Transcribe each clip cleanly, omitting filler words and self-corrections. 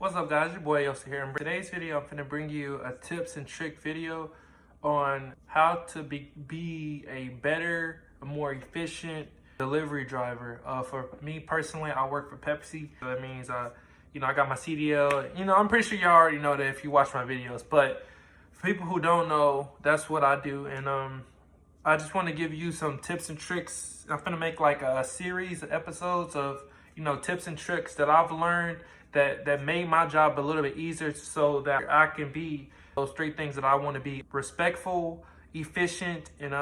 What's up, guys? Your boy Yossi here. In today's video, I'm going to bring you a tips and trick video on how to be a better, a more efficient delivery driver. For me personally, I work for Pepsi. So that means, I got my CDL. I'm pretty sure y'all already know that if you watch my videos. But for people who don't know, that's what I do. And I just want to give you some tips and tricks. I'm going to make like a series of episodes of tips and tricks that I've learned that made my job a little bit easier, so that I can be those three things that I want to be: respectful, efficient, and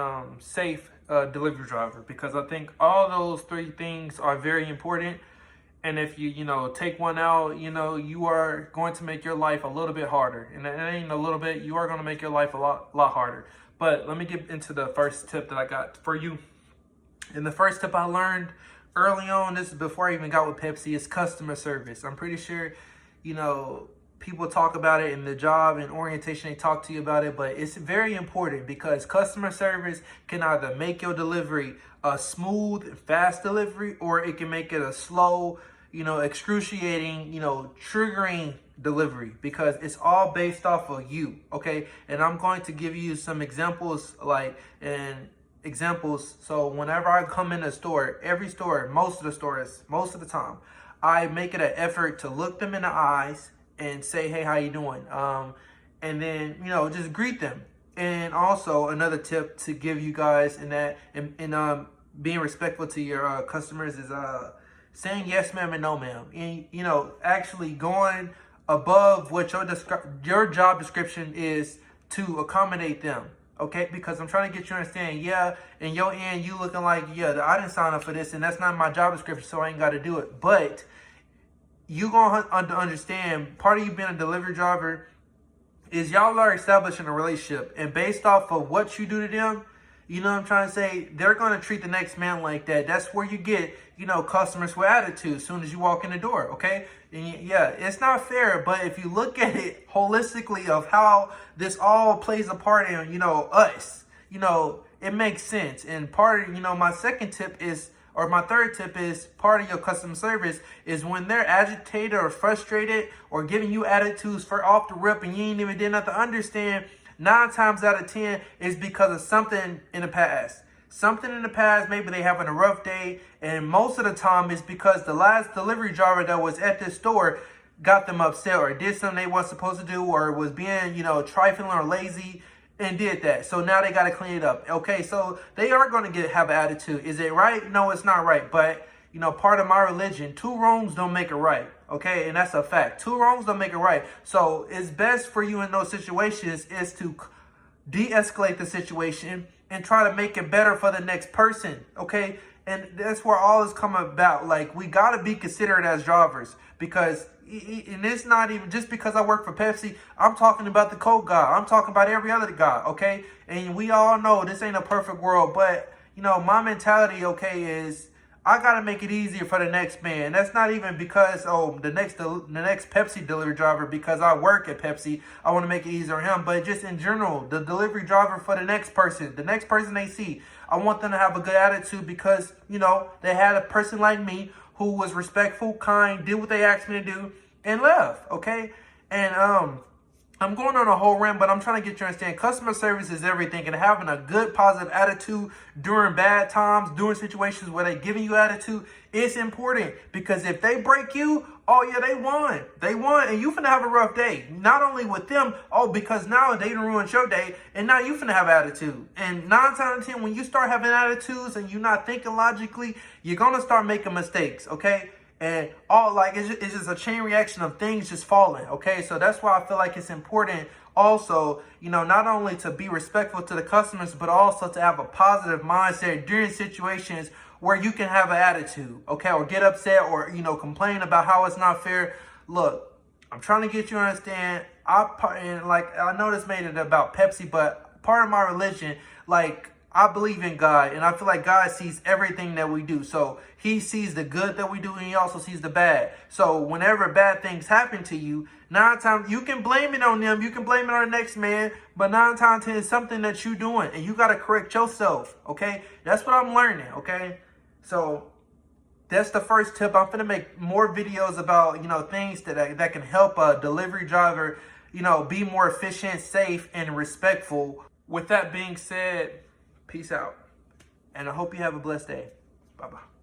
safe delivery driver. Because I think all those three things are very important. And if you take one out, you are going to make your life a little bit harder. And it ain't a little bit, you are going to make your life a lot harder. But let me get into the first tip that I got for you. And the first tip I learned early on, this is before I even got with Pepsi, is customer service. I'm pretty sure, people talk about it in the job and orientation, they talk to you about it, but it's very important because customer service can either make your delivery a smooth, fast delivery, or it can make it a slow, excruciating, triggering delivery, because it's all based off of you, okay? And I'm going to give you some examples, So whenever I come in a store, every store, most of the time, I make it an effort to look them in the eyes and say, hey, how you doing? And then, just greet them. And also another tip to give you guys in being respectful to your customers is saying yes, ma'am, and no, ma'am. And, actually going above what your job description is to accommodate them. Okay, because I'm trying to get you to understand, in your end, you looking like, I didn't sign up for this, and that's not my job description, so I ain't got to do it. But you going to understand, part of you being a delivery driver is y'all are establishing a relationship. And based off of what you do to them, you know what I'm trying to say, they're going to treat the next man like that. That's where you get, customers with attitude as soon as you walk in the door, okay? And it's not fair, but if you look at it holistically of how this all plays a part in, us, it makes sense. And part of, my second tip is, or my third tip is, part of your customer service is when they're agitated or frustrated or giving you attitudes for off the rip and you ain't even did nothing to understand, 9 times out of 10 is because of something in the past. Something in the past, maybe they having a rough day, and most of the time it's because the last delivery driver that was at this store got them upset or did something they weren't supposed to do, or was being, trifling or lazy and did that. So now they got to clean it up. Okay, so they are going to have an attitude. Is it right? No, it's not right. But, part of my religion, 2 wrongs don't make it right. Okay, and that's a fact. 2 wrongs don't make it right. So it's best for you in those situations is to de-escalate the situation and try to make it better for the next person. Okay, and that's where all is coming about. Like, we got to be considerate as drivers, because and it's not even just because I work for Pepsi. I'm talking about the Coke guy. I'm talking about every other guy, okay? And we all know this ain't a perfect world, but, my mentality, okay, is I got to make it easier for the next man. That's not even because, the next Pepsi delivery driver, because I work at Pepsi, I want to make it easier on him. But just in general, the delivery driver for the next person they see, I want them to have a good attitude, because, they had a person like me who was respectful, kind, did what they asked me to do, and left, okay? And I'm going on a whole rant, but I'm trying to get you to understand customer service is everything, and having a good positive attitude during bad times, during situations where they're giving you attitude, it's important. Because if they break you, they won, and you finna have a rough day. Not only with them, because now they done ruined your day, and now you finna have attitude. And 9 times out of 10, when you start having attitudes and you're not thinking logically, you're gonna start making mistakes, okay? And it's just a chain reaction of things just falling, okay? So that's why I feel like it's important also, not only to be respectful to the customers, but also to have a positive mindset during situations where you can have an attitude, okay? Or get upset, or, complain about how it's not fair. Look, I'm trying to get you to understand, I know this made it about Pepsi, but part of my religion, I believe in God, and I feel like God sees everything that we do. So he sees the good that we do, and he also sees the bad. So whenever bad things happen to you, 9 times, you can blame it on them, you can blame it on the next man, but 9 times 10 is something that you're doing, and you got to correct yourself, okay? That's what I'm learning, okay? So That's the first tip. I'm gonna make more videos about, things that can help a delivery driver, be more efficient, safe, and respectful. With that being said, peace out. And I hope you have a blessed day. Bye-bye.